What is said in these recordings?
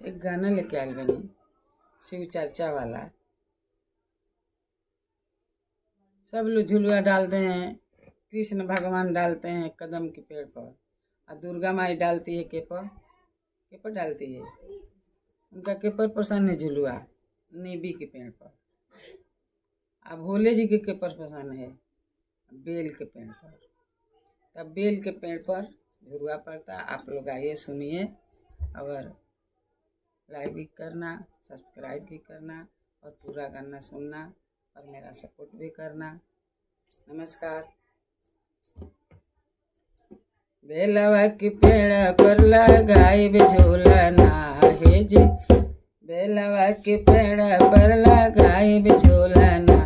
एक गाना लेके आयल बनी शिव चर्चा वाला। सब लोग झुलुआ डालते हैं, कृष्ण भगवान डालते हैं कदम के पेड़ पर, और दुर्गा माई डालती है केपर डालती है। उनका केपर पसंद है झुलुआ, नीबी के पेड़ पर। अब भोले जी के केपर पसंद है बेल के पेड़ पर। तब बेल के पेड़ पर झुलुआ पड़ता। आप लोग आइए सुनिए, और लाइक भी करना, सब्सक्राइब भी करना, और पूरा गाना सुनना, और मेरा सपोर्ट भी करना। नमस्कार। बेलवा के पेड़ पर लगाई झूलना हे जी, बेलवा के पेड़ पर लगाई झूलना,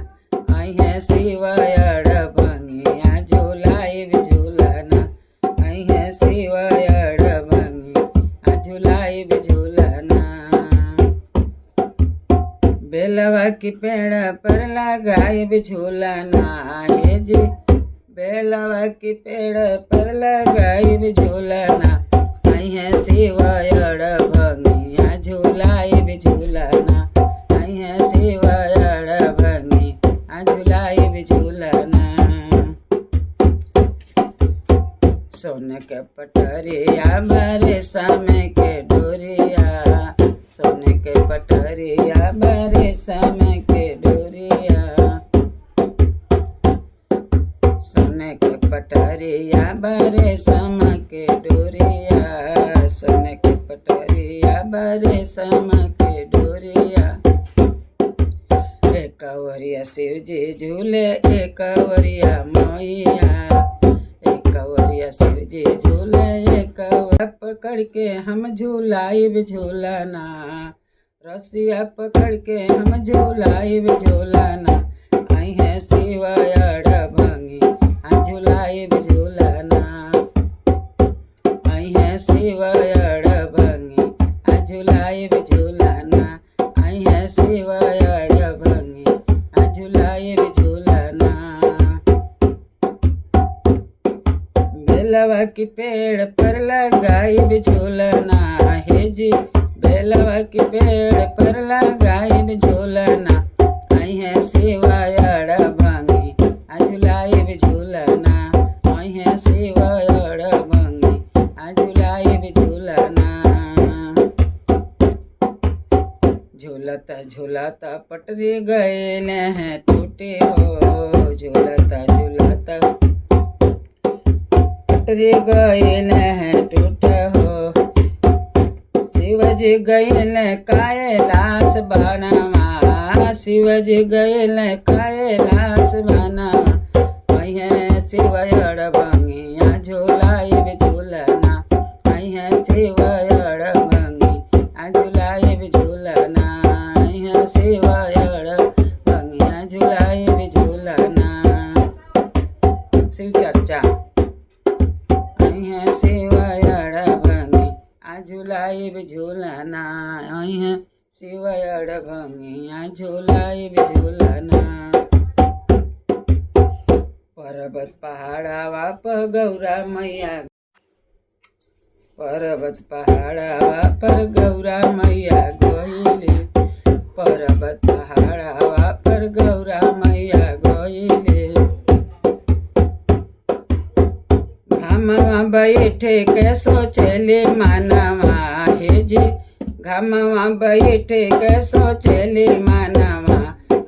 आई है शिवयड़ भंगिया झूलाई झूलना, आई है शिवयड़ भंगिया झूलाई झूलना। बेलवा के पेड़ पर लगाई झूलना हे जी, बेलवा के पेड़ पर लगाई झूलना, आई है शिवयड़ भंगिया झूलाई झूलना, आई है शिवयड़ भंगिया झूलाई झूलना। सोने के पटरिया बारे समय के डोरिया, सोने के पटरिया बारे समय के डोरिया, सोने के पटरिया बारे समय के डोरिया, सोने के पटरिया बारे समय के डोरिया। एक वरिया शिव जी झूले, एक वरिया मैया, एक वरिया शिव जी झूले, एक पकड़ के हम झूलाई झूलना, रस्सिया पकड़ के हम झूलाई झूलना, आई है शिवयड़ भंगिया झूलाई झूलना, आई है शिवयड़ भंगिया झूलाई झूलना, आई है शिवयड़ भंगिया झूलाई झूलना। बेलवा के पेड़ पर लगाई झूलना हे जी, बेलवा के पेड़ पर लगाई झूलना, आई है शिवयड़ भंगिया झूलाई झूलना, आई है शिवयड़ भंगिया झूलाई झूलना। झूलता झूलता पटरी गए हैं टूटे हो, झूलता झूलता पटरी गए हैं टूटे हो, शिवजी गैल कैलाश बनवा, शिवजी गैल कैलाश बनवा, आई है शिवयड़ भंगिया झूलाई झूलना, आई है शिवयड़ भंगिया झूलाई झूलना, आई है शिवयड़ भंगिया झूलाई झूलना। शिव चर्चा, आई है शिवयड़ भंगिया झूलाई झूलना, आई है शिवयड़ भंगिया झूलाई झूलना। पर्वत पहाड़ावा पर गौरा मैया, पर्वत पहाड़ावा पर गौरा मैया गइले, पर्वत पहाड़ावा पर गौरा मैया गइले। घामवा बैठे के सोचले मनवा हे जी, घामवा बैठे के सोचले मनवा,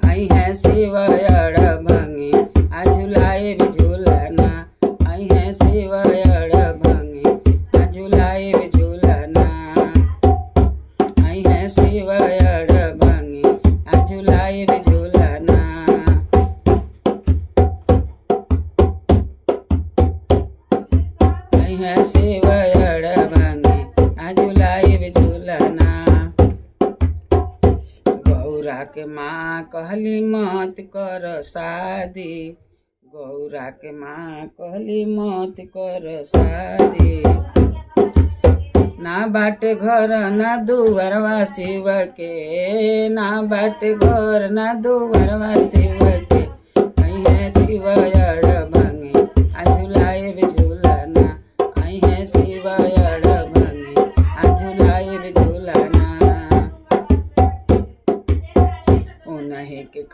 आई है शिवयड़ भंगिया झूलाई झूलना, आई है शिवयड़ भंगिया झूलाई झूलना, आई है शिवयड़ भंगिया झूलाई झूलना। आई है शिवयड़ भंगिया झूलाई झूलना। गौरा के माँ कहली मत कर शादी, गौरा के माँ कहली मत कर शादी, ना बाटे घर ना दुआरवा शिव के, ना बाटे घर ना दुआरवा शिव के, आई है शिवयड़ भंगिया झूलाई झूलना, आई है शिवयड़ भंगिया झूलाई झूलना।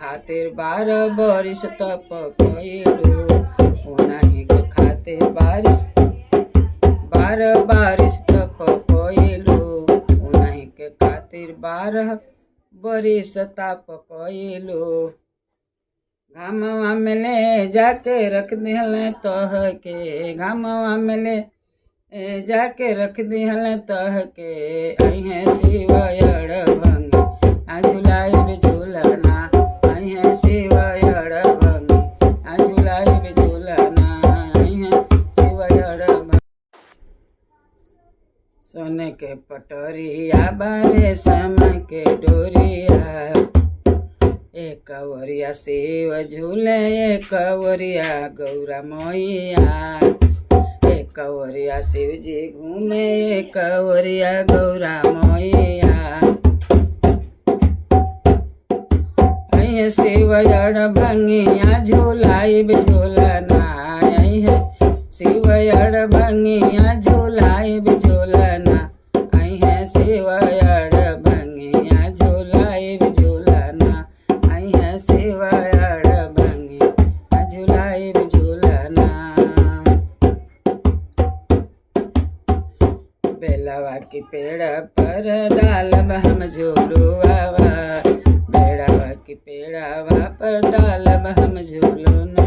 खातिर 12 बरिस तप कइलू उन्हीं के खातिर 12 बरिस तप कइलू उन्हीं के खातिर 12 बरिस तप कइलू घामवा में ले जाके रख दिहल तह के घामवा में ले जाके रख दिहल तह के अहे शिवयड़ भंगी आ झुलाई झूलना अहे शिवयड़ भंगी आ झुलाई झूलना अहे शिवयड़ भंगी सोने के पटरिया बारे समय के डोरिया एक वरिया शिव झूले एक वरिया गौरा मैया एक वरिया शिव जी घूमे एक वरिया गौरा मैया अहे शिवयड़ भंगिया झूलाई झूलना अहे शिवयड़ भंगिया झूलाई झूलना अहे शिवयड़ भंगिया झूलाई झूलना अहे शिवयड़ भंगिया झूलाई झूलना बेलवा की पेड़ पर डालब हम झूलुआवा बेड़वा की पेड़वा पर डालब हम झूलना